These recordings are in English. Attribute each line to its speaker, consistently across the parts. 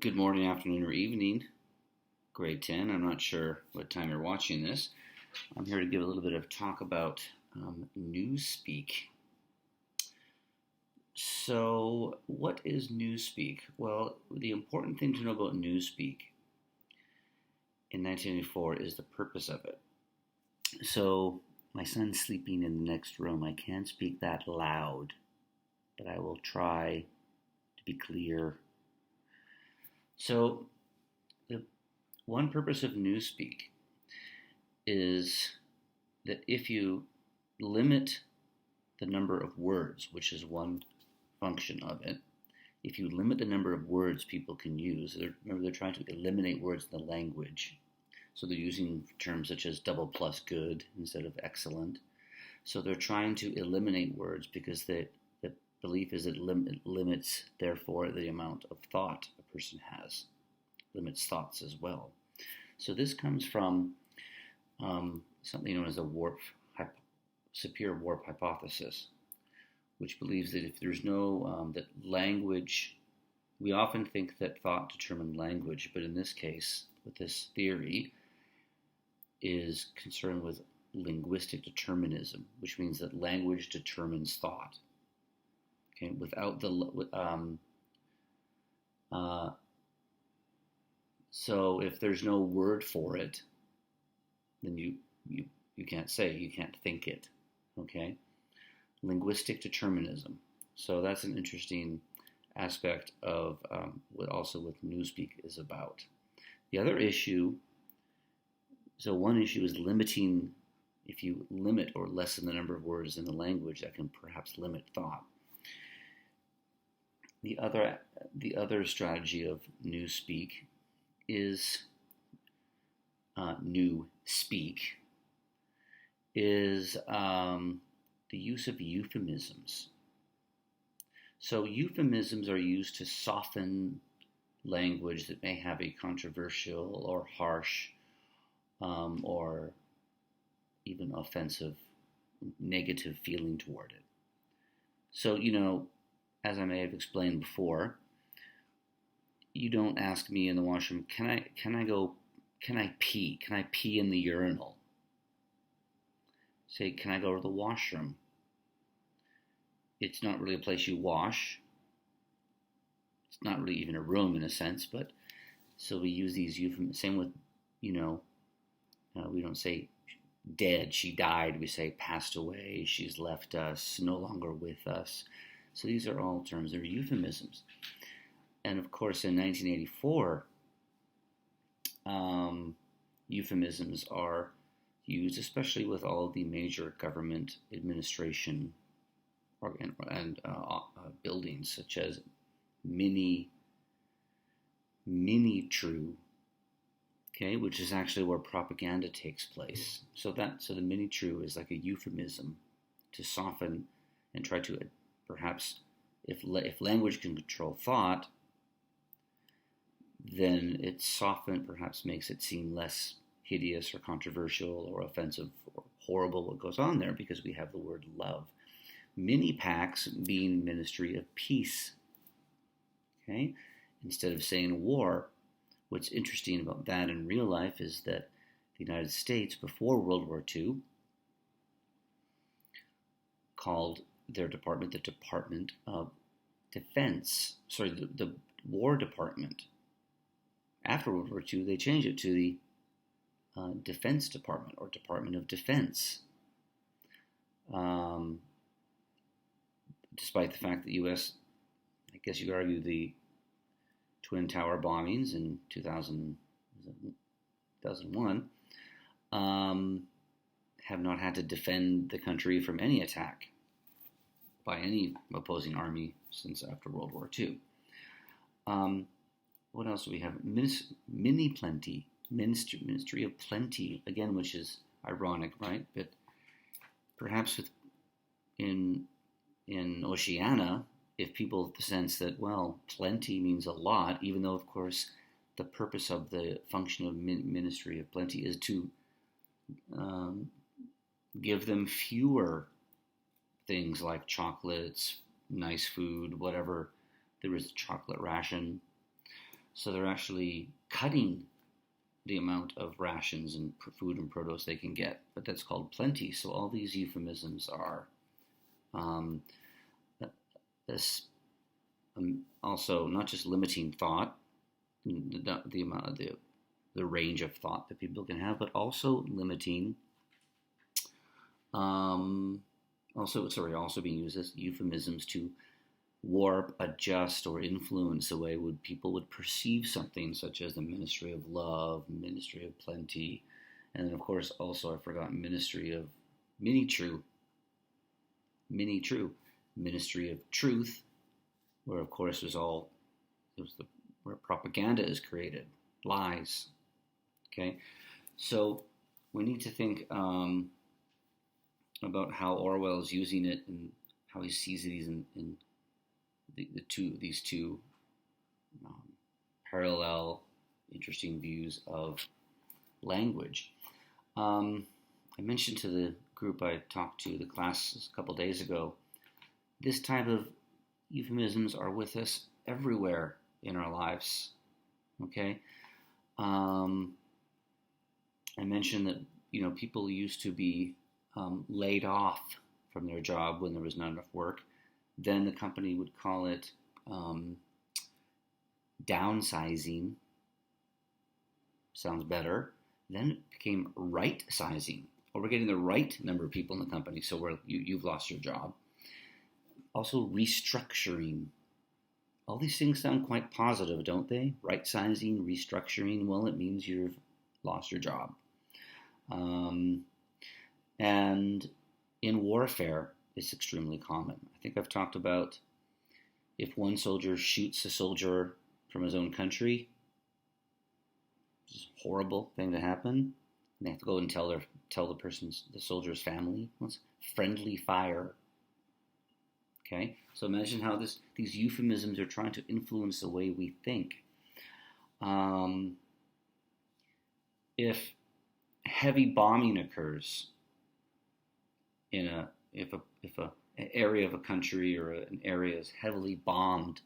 Speaker 1: Good morning, afternoon, or evening, grade 10. I'm not sure what time you're watching this. I'm here to give a little bit of talk about Newspeak. So, what is Newspeak? Well, the important thing to know about Newspeak in 1984 is the purpose of it. So, my son's sleeping in the next room. I can't speak that loud, but I will try to be clear. So, the one purpose of Newspeak is that if you limit the number of words, which is one function of it, if you limit the number of words people can use, they're trying to eliminate words in the language. So they're using terms such as double plus good instead of excellent. So they're trying to eliminate words because the belief is it limits, therefore, the amount of thought a person has, limits thoughts as well. So this comes from something known as the Sapir-Whorf hypothesis, which believes that if there's no, that language, we often think that thought determined language, but in this case, with this theory, is concerned with linguistic determinism, which means that language determines thought. Okay, without so if there's no word for it, then you can't say, you can't think it. Okay, linguistic determinism. So that's an interesting aspect of what also what Newspeak is about. The other issue, so one issue is limiting. If you limit or lessen the number of words in the language, that can perhaps limit thought. The other strategy of Newspeak is Newspeak is the use of euphemisms. So euphemisms are used to soften language that may have a controversial or harsh or even offensive, negative feeling toward it. So, as I may have explained before, you don't ask me in the washroom, can I pee? Can I pee in the urinal? Say, can I go to the washroom? It's not really a place you wash. It's not really even a room in a sense, but so we use these euphemisms. Same with, we don't say dead, she died. We say passed away, she's left us, no longer with us. So these are all terms, they're euphemisms. And of course, in 1984, euphemisms are used, especially with all the major government administration and buildings, such as Mini True, okay, which is actually where propaganda takes place. So the Mini True is like a euphemism to soften and try to perhaps, if language can control thought, then it soften perhaps makes it seem less hideous or controversial or offensive or horrible what goes on there because we have the word love. Mini-Pax being Ministry of Peace. Okay? Instead of saying war, what's interesting about that in real life is that the United States, before World War II, called their department the Department of Defense. The War Department. After World War II, they changed it to the Defense Department or Department of Defense. Despite the fact that the U.S., I guess you could argue the Twin Tower bombings in 2001, have not had to defend the country from any attack by any opposing army since after World War II. What else do we have? Ministry of Plenty, again, which is ironic, right? But perhaps in Oceania, if people sense that, well, plenty means a lot, even though, of course, the purpose of the function of Ministry of Plenty is to give them fewer things like chocolates, nice food, whatever. There is a chocolate ration. So they're actually cutting the amount of rations and food and produce they can get, but that's called plenty. So all these euphemisms are um, this also not just limiting thought, the amount of the range of thought that people can have, but also limiting. Also being used as euphemisms to warp, adjust, or influence the way people would perceive something, such as the ministry of love, ministry of plenty, and then of course also I forgot ministry of mini-true, ministry of truth, where of course where propaganda is created, lies. Okay, so we need to think about how Orwell is using it and how he sees these in these two parallel, interesting views of language. I mentioned to the group I talked to, the class a couple days ago, this type of euphemisms are with us everywhere in our lives. Okay, I mentioned that people used to be laid off from their job when there was not enough work. Then the company would call it downsizing. Sounds better. Then it became right sizing. Well, we're getting the right number of people in the company, so you've lost your job. Also restructuring. All these things sound quite positive, don't they? Right sizing, restructuring. Well, it means you've lost your job. And in warfare, it's extremely common. I think I've talked about if one soldier shoots a soldier from his own country, it's a horrible thing to happen. And they have to go and tell the soldier's family. Well, it's friendly fire. Okay, so imagine how these euphemisms are trying to influence the way we think. If heavy bombing occurs if an area of a country or an area is heavily bombed,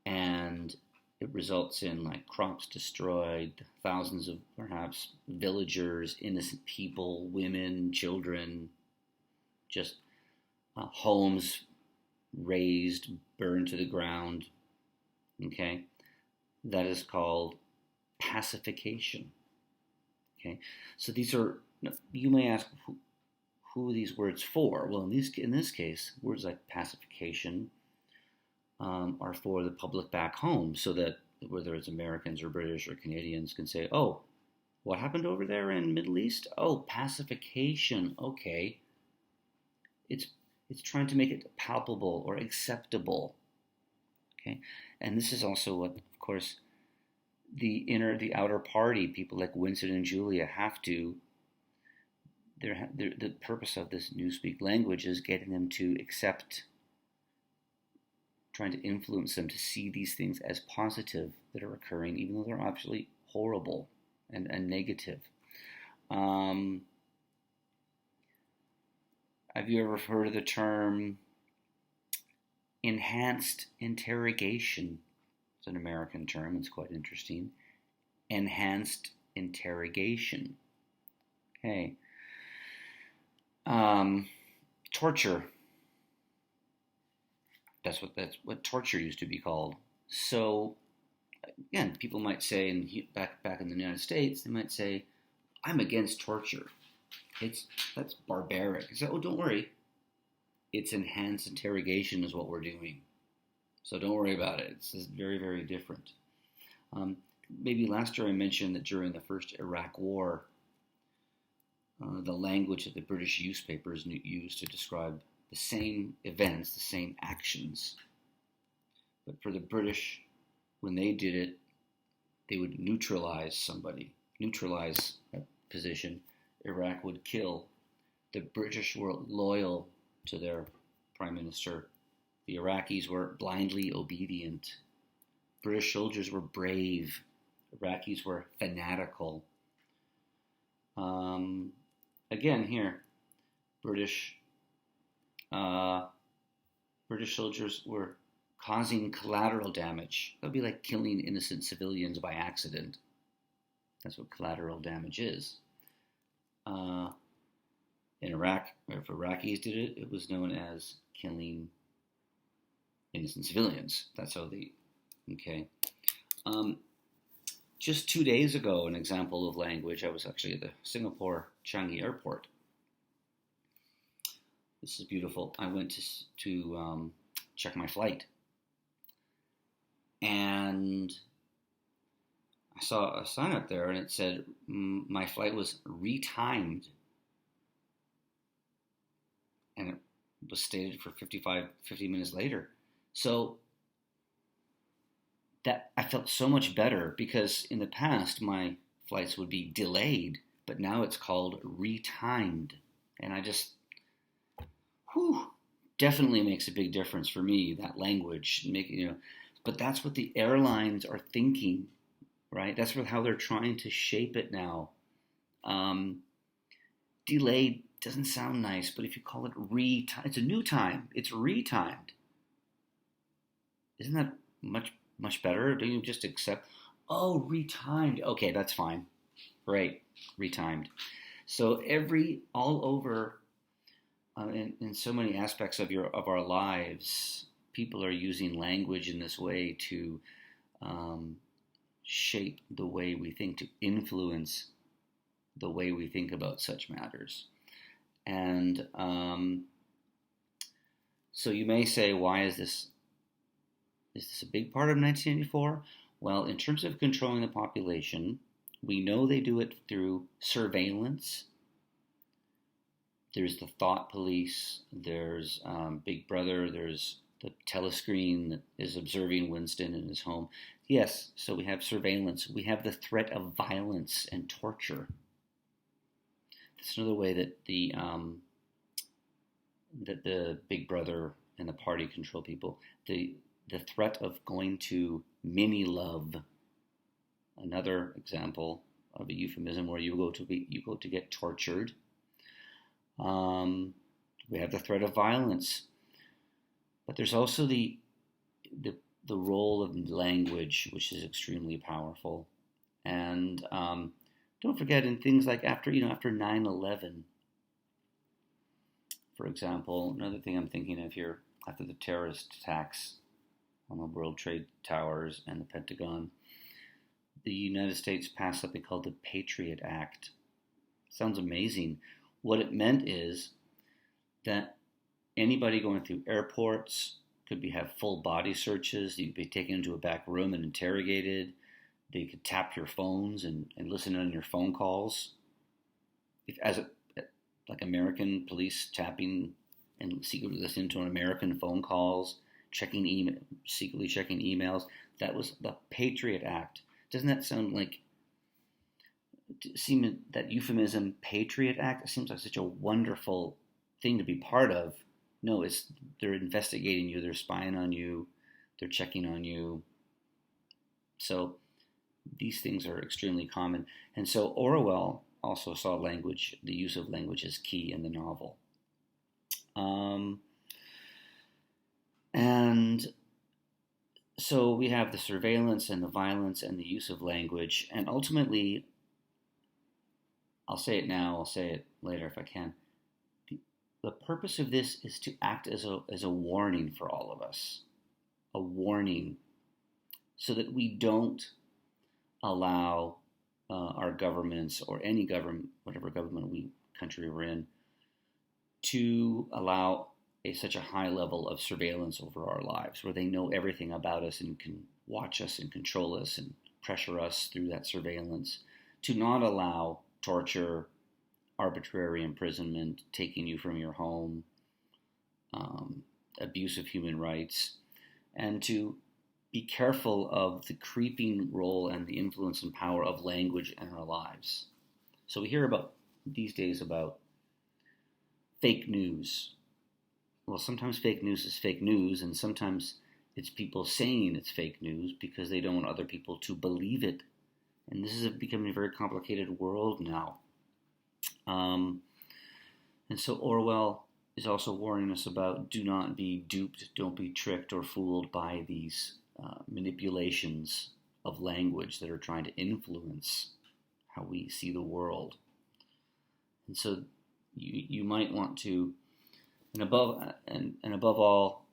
Speaker 1: and it results in like crops destroyed, thousands of perhaps villagers, innocent people, women, children, just homes razed, burned to the ground. Okay, that is called pacification. Okay, so these are, you may ask, who are these words for? Well, in this case, words like pacification are for the public back home, so that whether it's Americans or British or Canadians can say, oh, what happened over there in Middle East? Oh, pacification. Okay. It's trying to make it palpable or acceptable. Okay, and this is also what, of course, the outer party, people like Winston and Julia have to. The purpose of this Newspeak language is getting them to accept, trying to influence them to see these things as positive that are occurring, even though they're absolutely horrible and negative. Have you ever heard of the term enhanced interrogation? It's an American term. It's quite interesting. Enhanced interrogation. Okay. Torture. That's what torture used to be called. So, again, people might say, and back in the United States, they might say, "I'm against torture. That's barbaric." I say, "Oh, don't worry. It's enhanced interrogation is what we're doing. So don't worry about it. It's very, very different." Maybe last year I mentioned that during the first Iraq War, the language that the British newspapers used to describe the same events, the same actions. But for the British, when they did it, they would neutralize somebody, neutralize a position. Iraq would kill. The British were loyal to their prime minister. The Iraqis were blindly obedient. British soldiers were brave. Iraqis were fanatical. Again, here, British soldiers were causing collateral damage. That would be like killing innocent civilians by accident. That's what collateral damage is. In Iraq, if Iraqis did it, it was known as killing innocent civilians. That's how they, okay. Just 2 days ago, an example of language, I was actually at the Singapore Changi Airport. This is beautiful. I went to check my flight. And I saw a sign up there and it said my flight was retimed. And it was stated for 50 minutes later. So that I felt so much better because in the past my flights would be delayed, but now it's called retimed. And I just, definitely makes a big difference for me, that language. But that's what the airlines are thinking, right? That's how they're trying to shape it now. Delayed doesn't sound nice, but if you call it it's a new time. It's retimed. Isn't that much better? Don't you just accept, retimed. Okay, that's fine. Right, retimed. So all over, in so many aspects of our lives, people are using language in this way to shape the way we think, to influence the way we think about such matters. And so you may say, why is this a big part of 1984? Well, in terms of controlling the population, we know they do it through surveillance. There's the thought police, there's Big Brother, there's the telescreen that is observing Winston in his home. Yes, so we have surveillance. We have the threat of violence and torture. That's another way that the Big Brother and the party control people. The threat of going to mini love. Another example of a euphemism where you go to get tortured. We have the threat of violence, but there's also the role of language, which is extremely powerful. And don't forget, in things like after 9/11, for example, another thing I'm thinking of here, after the terrorist attacks on the World Trade Towers and the Pentagon, the United States passed something called the Patriot Act. Sounds amazing. What it meant is that anybody going through airports could have full body searches. You'd be taken into a back room and interrogated. They could tap your phones and listen on your phone calls. Like American police tapping and secretly listening to American phone calls, secretly checking emails. That was the Patriot Act. Doesn't that sound like, that euphemism, Patriot Act, it seems like such a wonderful thing to be part of. No, they're investigating you, they're spying on you, they're checking on you. So these things are extremely common. And so Orwell also saw language, the use of language, as key in the novel. And so we have the surveillance and the violence and the use of language. And ultimately, I'll say it now, I'll say it later if I can. The purpose of this is to act as a warning for all of us. A warning so that we don't allow our governments or any government, whatever country we're in, to allow such a high level of surveillance over our lives, where they know everything about us and can watch us and control us and pressure us through that surveillance, to not allow torture, arbitrary imprisonment, taking you from your home, abuse of human rights, and to be careful of the creeping role and the influence and power of language in our lives. So we hear these days about fake news. Well, sometimes fake news is fake news, and sometimes it's people saying it's fake news because they don't want other people to believe it. And this is becoming a very complicated world now. And so Orwell is also warning us about do not be duped, don't be tricked or fooled by these manipulations of language that are trying to influence how we see the world. And so you might want to, and above all,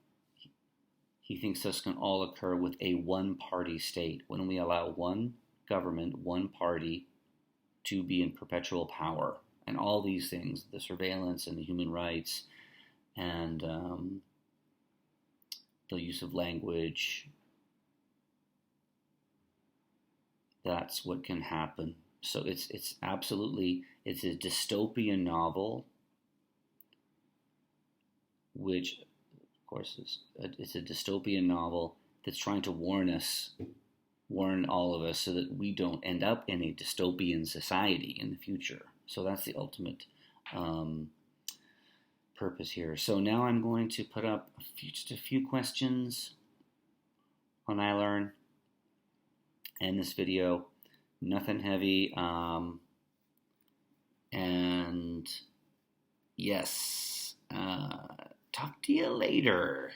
Speaker 1: he thinks this can all occur with a one-party state, when we allow one government, one party, to be in perpetual power. And all these things, the surveillance and the human rights and the use of language, that's what can happen. So it's absolutely, it's a dystopian novel, which, of course, it's a dystopian novel that's trying to warn all of us so that we don't end up in a dystopian society in the future. So that's the ultimate purpose here. So now I'm going to put up just a few questions on iLearn and this video. Nothing heavy. And yes, talk to you later.